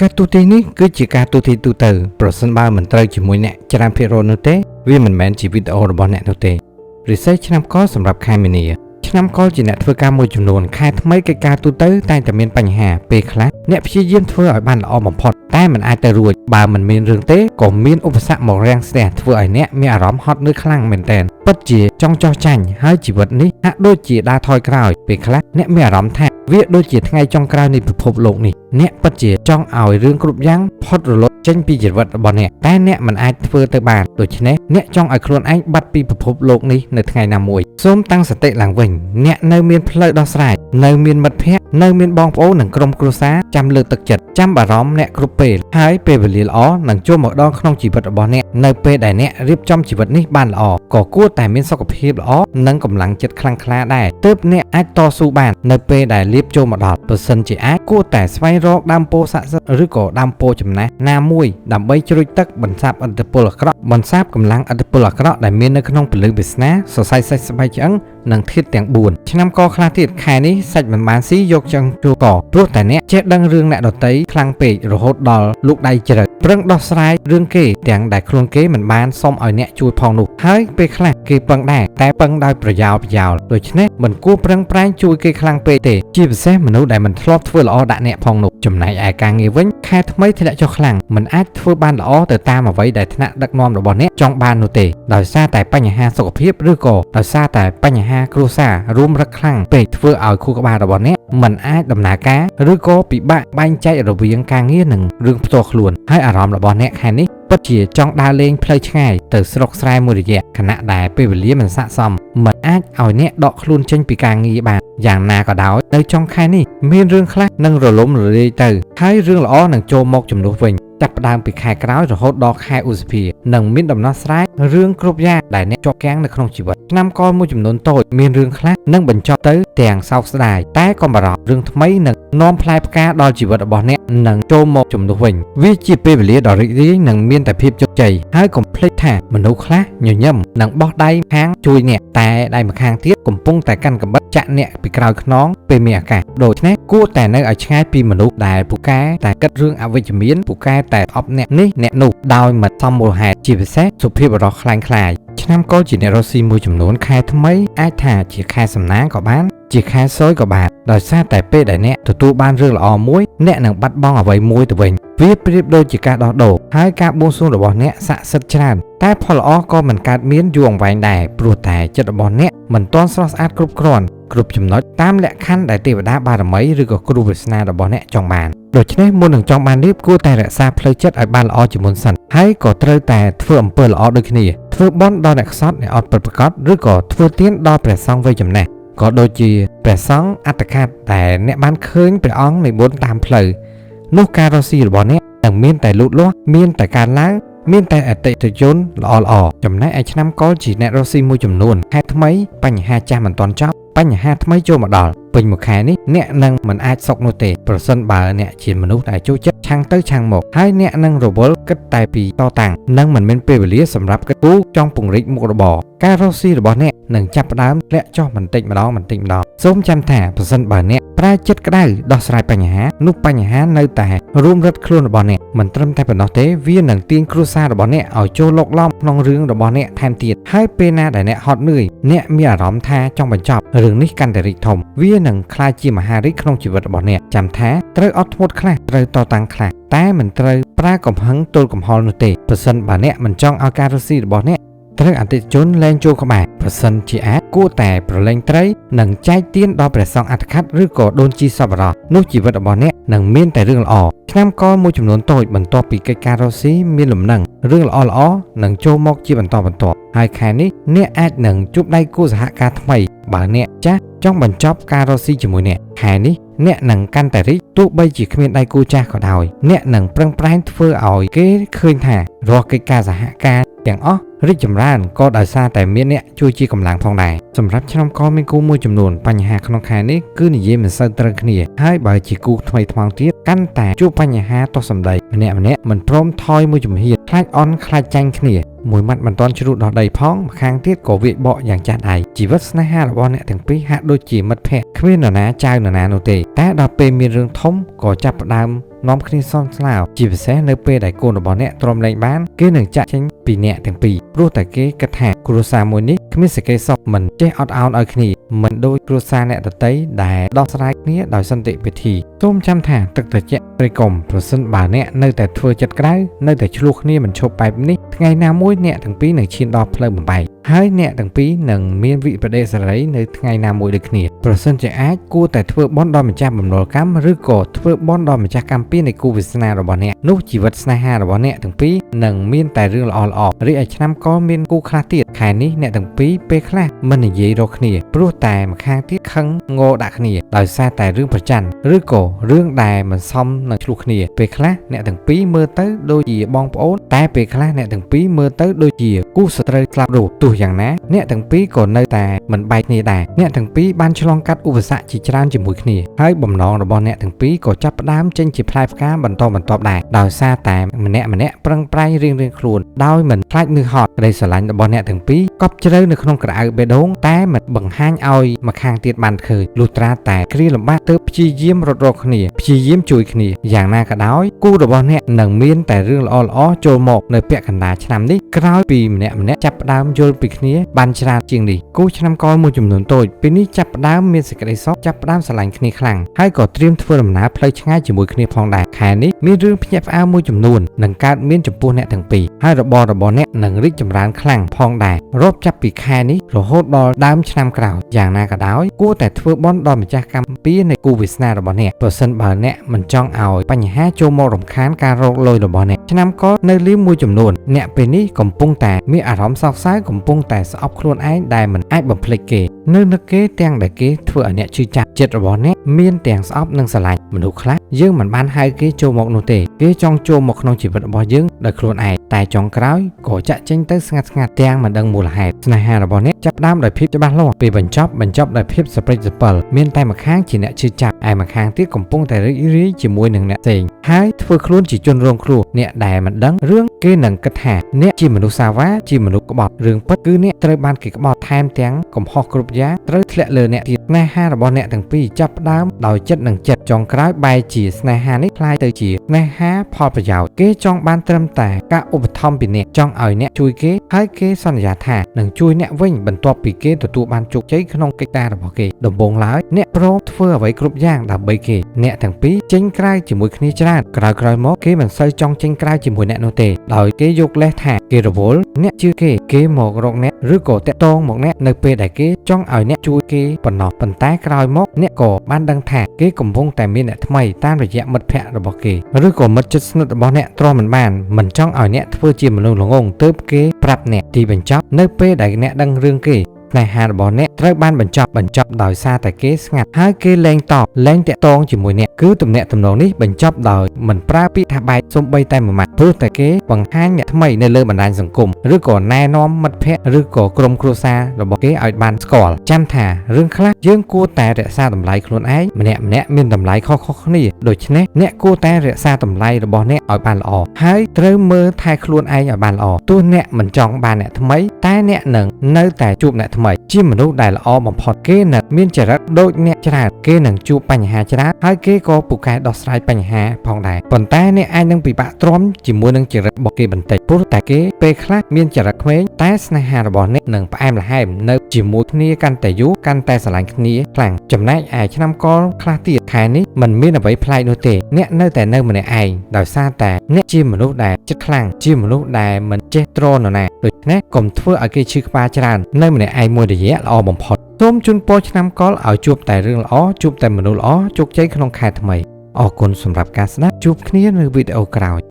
ការទូទាញនេះគឺជាការទូទាញទូទៅប្រសិនបើមិនត្រូវជាមួយអ្នកច្រើនភាគរយនោះទេវាមិនមែនជាវីដេអូរបស់អ្នកនោះទេរិស័យឆ្នាំកសម្រាប់ខែមីនាឆ្នាំកជាអ្នកធ្វើការមួយចំនួនខែថ្មីកិច្ចការទូទៅតែងតែមានបញ្ហាពេលខ្លះអ្នកព្យាយាមធ្វើឲ្យបានល្អបំផុតតែមិនអាចទៅរួចបើមិនមានរឿងទេក៏មានឧបសគ្គមករាំងស្ទះធ្វើឲ្យអ្នកមានអារម្មណ៍ហត់នឿយខ្លាំងមែនទែនពិតជាចង់ចោះចាញ់ហើយជីវិតនេះហាក់ដូចជាដើរថយក្រោយពេលខ្លះអ្នកមានអារម្មណ៍ថាវាដូចជាថ្ងៃចុងក្រោយនៃពិភពលោកនេះអ្នកពិតជាចង់ឲ្យរឿងគ្រប់យ៉ាងផុតរលត់ចេញពីជីវិតរបស់អ្នកតែអ្នកមិនអាចធ្វើទៅបានដូច្នេះអ្នកចង់ឲ្យខ្លួនឯងបាត់ពីពិភពលោកនេះនៅថ្ងៃណាមួយសូមតាំងសតិឡើងវិញអ្នកនៅមានផ្លូវដោះស្រាយនៅមានមិត្តភ័ក្តិនៅមានបងប្អូននិងក្រុមគ្រួសារចាំលើកទឹកចិត្តចាំបារម្ភអ្នកគ្រប់ពេលហើយពេលវេលាល្អនឹងចូលមកដល់ក្នុងជីវិតរបស់អ្នកនៅពេលដែលអ្នករៀបចំជីវិតនេះបានល្អក៏គួរតែមានសុខភាពល្អនិងកម្លាំងចិត្តខ្លាំងក្លាដែរទើបអ្នកអាចតស៊ូបាននៅពេលដែលលៀបចូលមកដល់បើសិនជាអាចគួរតែស្វែងរកដើមពោធិ៍ស័ក្តិសិទ្ធិឬក៏ដើមពោធិ៍ចំណាស់ណាមួយដើម្បីជ្រួចទឹកបន្សាបឥទ្ធិពលអាក្រក់បន្សាបកម្លាំងឥទ្ធិពលអាក្រក់ដែលមាននៅក្នុងពលិវាសនាសរសៃសាច់ស្បែកឆ្អឹងនិងធាតុទាំង4ឆ្នាំកខ្លះទៀតខែនេះសាច់មិនបានស៊ីយកចឹងជួកព្រោះតែអ្នកចេះដឹងរឿងអ្នកដទៃខ្លាំងពេករហូតដល់លោកដៃជ្រៅប្រឹងដោះស្រាយរឿងគេទាំងដែលខ្លួនគេមិនបានសុំឲ្យអ្នកជួយផងនោះហើយពេលខ្លះគេពឹងដែរតែពឹងដោយប្រយោលដូច្នេះមិនគួរប្រឹងប្រែងជួយគេខ្លាំងពេកទេជាពិសេសមនុស្សដែលមិនធ្លាប់ធ្វើល្អដាក់អ្នកផងនោះចំណែកឯការងារវិញខែថ្មីធ្លាក់ចុះខ្លាំងមិនអាចធ្វើបានល្អទៅតាមអ្វីដែលថ្នាក់ដឹកនាំរបស់អ្នកចង់បាននោះទេដោយសារតែបញ្ហាសុខភាពឬក៏ដោយសារតែបញ្ហាគ្រួសាររួមរឹកខ្លាំងពេកធ្វើឲ្យខួរក្បាលរបស់អ្នកមិនអាចដំណើរការឬក៏ពិបាកបែងចែករវាងការងារនិងរឿងផ្ទាល់ខ្លួនហើយអារម្មណ៍របស់អ្នកខែនេះពិតជាចង់ដើរលេងផ្លូវឆ្ងាយទៅស្រុកស្រែមួយរយៈខណៈដែលពេលវេលាមិនស័ក្តិសមមិនអាចឲ្យអ្នកដកខ្លួនចេញពីការងារបានយ៉ាងណាក៏ដោយនៅចុងខែនេះមានរឿងខ្លះនឹងរលំរលាយទៅហើយរឿងល្អនឹងចូលមកជំនួសវិញចាប់ផ្ដើមពីខែក្រោយរហូតដល់ខែឧសភានឹងមានដំណោះស្រាយរឿងគ្រប់យ៉ាងដែលអ្នកជាប់គាំងនៅក្នុងជីវិតឆ្នាំកមួយចំនួនតូចមានរឿងខ្លះនឹងបញ្ចប់ទៅទាំងសោកស្ដាយតែក៏បារម្ភរឿងថ្មីនឹងនាំផ្លែផ្កាដល់ជីវិតរបស់អ្នកនឹងចូលមកជំនួសវិញវាជាពេលវេលាដ៏រីករាយនិងមានតែភាពជោគជ័យហើយកុំភ្លេចថាមនុស្សខ្លះញញឹមនិងបោះដៃខាងជួយអ្នកតែដៃម្ខាងទៀតកំពុងតែកាន់កាំបិតចាក់អ្នកពីក្រោយខ្នងពេលមានអាកាសដូច្នេះគួរតែនៅឲ្យឆ្ងាយពីមនុស្សដែលពូកែតែគិតរឿងអវិជ្ជមានពូកែតែអប់អ្នកនេះអ្នកនោះដោយមិនសមមូលហេតុជាពិសេសសុភាពបរោះខ្លាំងខ្លាយឆ្នាំកុលជាអ្នករស់ស៊ីមួយចំនួនខែថ្មីអាចថាជាខែសំណាងក៏បានជាខែសោយក៏បានដោយសារតែពេលដែលអ្នកទទួលបានរឿងល្អមួយអ្នកនឹងបាត់បង់អ្វីមួយទៅវិញវាប្រៀបដូចជាការដោះដូរហើយការបួងសួងរបស់អ្នកស័ក្តិសិទ្ធិច្រើនតែផលល្អក៏មិនកើតមានយូរអង្វែងដែរព្រោះតែចិត្តរបស់អ្នកមិនទាន់ស្រស់ស្អាតគ្រប់គ្រាន់គ្រប់ចំណុចតាមលក្ខខណ្ឌដែលទេវតាបារមីឬក៏គ្រូវាសនារបស់អ្នកចង់បានដូច្នេះមុននឹងចង់បាននេះគួរតែរក្សាផ្លូវចិត្តឲ្យបានល្អជាមុនសិនហើយក៏ត្រូវតែធ្វើអំពើល្អដូចគ្នាធ្វើបុណ្យដល់អ្នកខ្សត់អ្នកអត់ពិតប្រាកដឬក៏ធ្វើទានដល់ព្រះសង្ឃវ័យចំណាស់ក៏ដូចជាព្រះសង្ឃអត្តខាតដែលអ្នកបានឃើញព្រះអង្គនៃបុណ្យតាមផ្លូវនោះការរស់ស៊ីរបស់អ្នកនឹងមានតែលូតលាស់មានតែការឡើងមានតែអតិថិជនល្អចំណែកឯឆ្នាំកុលជាអ្នករស់ស៊ីមួយចំនួនខែថ្មីបញ្ហាចាស់មិនទាន់ចប់បញ្ហាថ្មីចូលមកដល់ពេញមួយខែនេះអ្នកនឹងមិនអាចសុខនោះទេប្រសិនបើអ្នកជាមនុស្សដែលចូលចិត្តឆាំងទៅឆាំងមកហើយអ្នកនឹងរវល់គិតតែពីតតាំងនិងមិនមានពេលវេលាសម្រាប់គិតគូរចង់ពង្រីកមុខរបរការរស់ស៊ីរបស់អ្នកនឹងចាប់ផ្ដើមធ្លាក់ចុះបន្តិចម្ដងសូមចាំថាប្រសិនបើអ្នកប្រើចិត្តក្តៅដោះស្រាយបញ្ហានោះបញ្ហានៅតែរួមរឹតខ្លួនរបស់អ្នកមិនត្រឹមតែប៉ុណ្ណោះទេវានឹងទាញគ្រួសាររបស់អ្នកឲ្យចូលលោកឡំក្នុងរឿងរបស់អ្នកថែមទៀតហើយពេលណាដែលអ្នកហត់នឿយអ្នកមានអារម្មណ៍ថាចង់បញ្ចប់រឿងនេះកាន់តែរីកធំវានឹងក្លាយជាមហារីកក្នុងជីវិតរបស់អ្នកចាំថាត្រូវអត់ធ្មត់ខ្លះត្រូវតតាំងខ្លះតែមិនត្រូវប្រើកំហឹងទល់កំហល់នោះទេប្រសិនបើអ្នកមិនចង់ឲ្យការរស់ស៊ីរបស់អ្នកត្រូវអតិថិជនលែងចូលក្បែរប្រសិនជាអាចគួរតែប្រឡែងត្រីនិងចែកទានដល់ព្រះសង្ឃអត្តខាត់ឬក៏ដូនជីសប្បុរសនោះជីវិតរបស់អ្នកនឹងមានតែរឿងល្អឆ្នាំកលមួយចំនួនតូចបន្ទាប់ពីកិច្ចការរស់ស៊ីមានលំនឹងរឿងល្អនឹងចូលមកជាបន្តបន្ទាប់ហើយខែនេះអ្នកអាចនឹងជួបដៃគូសហការថ្មីបើអ្នកចាស់ចង់បញ្ចប់ការរស់ស៊ីជាមួយអ្នកខែនេះអ្នកនឹងកាន់តែរីកទោះបីជាគ្មានដៃគូចាស់ក៏ដោយអ្នកនឹងប្រឹងប្រែងធ្វើឲ្យគេឃើញថារាល់កិច្ចការសហការទាំងអស់រីកចម្រើនក៏ដោយសារតែមានអ្នកជួយជាកម្លាំងផងដែរសម្រាប់ឆ្នាំកលមានគូមួយចំនួនបញ្ហាក្នុងខែនេះគឺនិយាយមិនសូវត្រូវគ្នាហើយបើជាគូថ្មីថ្មោងទៀតកាន់តែជួបបញ្ហាទាស់សម្ដីម្នាក់មិនព្រមថយមួយជំហានខ្លាចអន់ខ្លាចចាញ់គ្នាមួយម៉ាត់មិនទាន់ជ្រុះដល់ដីផងម្ខាងទៀតក៏វាយបកយ៉ាងចាស់ដៃជីវិតស្នេហារបស់អ្នកទាំងពីរហាក់ដូចជាមិត្តភក្តិគ្មាននរណាចៅនរណានោះទេតែដល់ពេលមានរឿងធំក៏ចាប់ផ្ដើម នាំគ្នាសន្ស្លាវជាពិសេសនៅពេលដែលកូនរបស់អ្នកទ្រាំលែងបានគេនឹងចាក់ចេញពីអ្នកទាំងពីរព្រោះតែគេគិតថាគ្រួសារមួយនេះគ្មានសេចក្តីសុខមិនចេះអត់ឱនឲ្យគ្នាមិនដូចគ្រួសារអ្នកដទៃដែលដោះស្រាយគ្នាដោយសន្តិវិធីសូមចាំថាទឹកត្រជាក់ព្រៃកុំប្រសិនបើអ្នកនៅតែធ្វើចិត្តក្តៅនៅតែឆ្លោះគ្នាមិនឈប់បែបនេះថ្ងៃណាមួយអ្នកទាំងពីរនឹងឈានដល់ផ្លូវបំបែកហើយអ្នកទាំងពីរនឹងមានវិបដិសារីនៅថ្ងៃណាមួយដូចគ្នាប្រសិនជាអាចគួរតែធ្វើបន់ដល់ម្ចាស់បំណុលកម្មឬក៏ធ្វើបន់ដល់ម្ចាស់កម្មពៀននៃគូវាសនារបស់អ្នកនោះជីវិតស្នេហារបស់អ្នកទាំងពីរនឹងមានតែរឿងល្អៗរីឯឆ្នាំកមានគូខ្លះទៀតខែនេះអ្នកទាំងពីរពេលខ្លះមិននិយាយរកគ្នាព្រោះតែម្ខាងទៀតខឹងងោដាក់គ្នាដោយសារតែរឿងប្រច័ណ្ឌឬក៏រឿងដែលមិនសមនឹងឆ្លោះគ្នាពេលខ្លះអ្នកទាំងពីរមើលទៅដូចជាបងប្អូនតែពេលខ្លះអ្នកទាំងពីរមើលទៅដូចជាគូសត្រូវស្លាប់រស់ទោះយ៉ាងណាអ្នកទាំងពីរក៏នៅតែមិនបែកគ្នាដែរអ្នកទាំងពីរបានឆ្លងកាត់ឧបសគ្គជាច្រើនជាមួយគ្នាហើយបំណងរបស់អ្នកទាំងពីរក៏ចាប់ផ្ដើមចេញជាផ្លែផ្កាបន្តដែរដោយសារតែម្នាក់ប្រឹងប្រែងរៀងខ្លួនដោយមិនខ្លាចនឿយហត់ក្តីស្រឡាញ់របស់អ្នកទាំងពីរកប់ជ្រៅនៅក្នុងក្រអៅបេះដូងតែមិនបង្ហាញឲ្យម្ខាងទៀតបានឃើញលុះត្រាតែគ្រាលំបាកទើបព្យាយាមរត់រកគ្នាព្យាយាមជួយគ្នាយ៉ាងណាក៏ដោយគូរបស់អ្នកនឹងមានតែរឿងល្អៗចូលមកនៅពាក់កណ្ដាលឆ្នាំនេះក្រោយពីម្នាក់ចាប់ផ្ដើមយល់ពីគ្នាបានច្រើនជាងនេះគូឆ្នាំកមួយចំនួនតូចពេលនេះចាប់ផ្ដើមមានសេចក្តីសុខចាប់ផ្ដើមស្រឡាញ់គ្នាខ្លាំងហើយក៏ត្រៀមធ្វើដំណើរផ្លូវឆ្ងាយជាមួយគ្នាផងដែរខែនេះមានរឿងភ្ញាក់ផ្អើលមួយចំនួននឹងកើតមានចំពោះអ្នកទាំងពីរហើយរបស់អ្នកនឹងរីកចម្រើនខ្លាំងផងដែររាប់ចាប់ពីខែនេះរហូតដល់ដើមឆ្នាំក្រោយយ៉ាងណាក៏ដោយគួរតែធ្វើបន់ដល់ម្ចាស់កម្មពៀនៃគូវាសនារបស់អ្នកប្រសិនបើអ្នកមិនចង់ឲ្យបញ្ហាចូលមករំខានការរកលុយរបស់អ្នកឆ្នាំកនៅលីមួយចំនួនអ្នកពេលនេះកំពុងតែមានអារម្មណ៍សោកសៅកំពុងតែស្អប់ខ្លួនឯងដែលមិនអាចបំភ្លេចគេនៅនឹកគេទាំងដែលគេធ្វើឲ្យអ្នកឈឺចាប់ចិត្តរបស់អ្នកមានទាំងស្អប់និងស្រឡាញ់មនុស្សខ្លះយើងមិនបានហៅគេចូលមកនោះទេគេចង់ចូលមកក្នុងជីវិតរបស់យើងដោយខ្លួនឯងតែចុងក្រោយក៏ចាក់ចេញទៅស្ងាត់ទាំងមិនដឹងមូលហេតុស្នេហារបស់អ្នកចាប់ផ្ដើមដោយភាពច្បាស់លាស់ពេលបញ្ចប់ដោយភាពសប្រិចសពិលមានតែម្ខាងជាអ្នកឈឺចាប់ឯម្ខាងទៀតកំពុងតែរីករាយជាមួយនឹងអ្នកផ្សេងហើយធ្វើខ្លួនជាជនរងគ្រោះអ្នកដែលមិនដឹងរឿងគេនឹងគិតថាអ្នកជាមនុស្សសាវ៉ាជាមនុស្សក្បត់រឿងពិតគឺអ្នកត្រូវបានគេក្បត់ថែមទាំងកំហុសគ្រប់យ៉ាងត្រូវធ្លាក់លើអ្នកទៀតស្នេហារបស់អ្នកទាំងពីរចាប់ផ្ដើមដោយចិត្តនិងចិត្តចុងក្រោយបែរជាស្នេហានេះคล้ายទៅជាស្នេហាផលប្រយោជន៍គេចង់បានត្រឹមតែការឧបត្ថម្ភពីអ្នកចង់ឲ្យអ្នកជួយគេហើយគេសន្យាថានឹងជួយអ្នកវិញបន្ទាប់ពីគេទទួលបានជោគជ័យក្នុងកិច្ចការរបស់គេដំបូងឡើយអ្នកព្រមធ្វើអ្វីគ្រប់យ៉ាងដើម្បីគេអ្នកទាំងពីរចេញក្រៅជាមួយគ្នាច្រើនក្រោយមកគេមិនសូវចង់ចេញក្រៅជាមួយអ្នកនោះទេដោយគេយកលេសថាគេរវល់អ្នកជឿគេមករកអ្នកឬក៏តាក់ទងមកអ្នកនៅពេលដែលគេចង់ឲ្យអ្នកជួយគេប៉ុណ្ណោះប៉ុន្តែក្រោយមកអ្នកក៏បានដឹងថាគេកំពុងតែមានអ្នកថ្មីតាមរយៈមិត្តភ័ក្តិរបស់គេឬក៏មិត្តជិតស្និទ្ធរបស់អ្នកទ្រាំមិនចង់ឲ្យអ្នកធ្វើជាមនុស្សល្ងងទើបគេប្រាប់អ្នកទីបញ្ចប់នៅពេលដែលអ្នកដឹងរឿងគេស្នេហារបស់អ្នកត្រូវបានបញ្ចប់ដោយសារតែគេស្ងាត់ហើយគេលែងតាក់ទងជាមួយអ្នកគឺទំនាក់ទំនងនេះបញ្ចប់ដោយមិនប្រើពាក្យថាបែកសូម្បីតែមួយម៉ាត់ព្រោះតែគេបង្ហាញអ្នកថ្មីនៅលើបណ្ដាញសង្គមឬក៏ណែនាំមិត្តភ័ក្តិឬក៏ក្រុមគ្រួសាររបស់គេឲ្យបានស្គាល់ចាំថារឿងខ្លះយើងគួរតែរក្សាតម្លៃខ្លួនឯងម្នាក់មានតម្លៃខុសៗគ្នាដូច្នេះអ្នកគួរតែរក្សាតម្លៃរបស់អ្នកឲ្យបានល្អហើយត្រូវមើលថែខ្លួនឯងឲ្យបានល្អទោះអ្នកមិនចង់បានអ្នកថ្មីតែអ្នកនឹងនៅតែជួបអ្នកជាមនុស្សដែលល្អបំផុតគេនឹងមានចរិតដូចអ្នកច្រើនគេនឹងជួបបញ្ហាច្រើនហើយគេក៏ពូកែដោះស្រាយបញ្ហាផងដែរប៉ុន្តែអ្នកអាចនឹងពិបាកទ្រាំជាមួយនឹងចរិតរបស់គេបន្តិចព្រោះតែគេពេលខ្លះមានចរិតក្មេងតែស្នេហារបស់អ្នកនឹងផ្អែមល្ហែមនៅជាមួយគ្នាកាន់តែយូរកាន់តែស្រឡាញ់គ្នាខ្លាំងចំណែកឯឆ្នាំកលខ្លះទៀតខែនេះមិនមានអ្វីប្លែកនោះទេអ្នកនៅតែនៅម្នាក់ឯងដោយសារតែអ្នកជាមនុស្សដែលចិត្តខ្លាំងជាមនុស្សដែលមិនចេះទ្រាំនរណាដូច្នេះកុំធ្វើឲ្យគេឈឺក្បាលច្រើននៅម្នាក់ឯងមួយរយៈល្អបំផុតសូមជូនពរឆ្នាំកលឲ្យជួបតែរឿងល្អជួបតែមនុស្សល្អជោគជ័យក្នុងខែថ្មីអរគុណសម្រាប់ការស្ដាប់ជួបគ្នានៅវីដេអូក្រោយ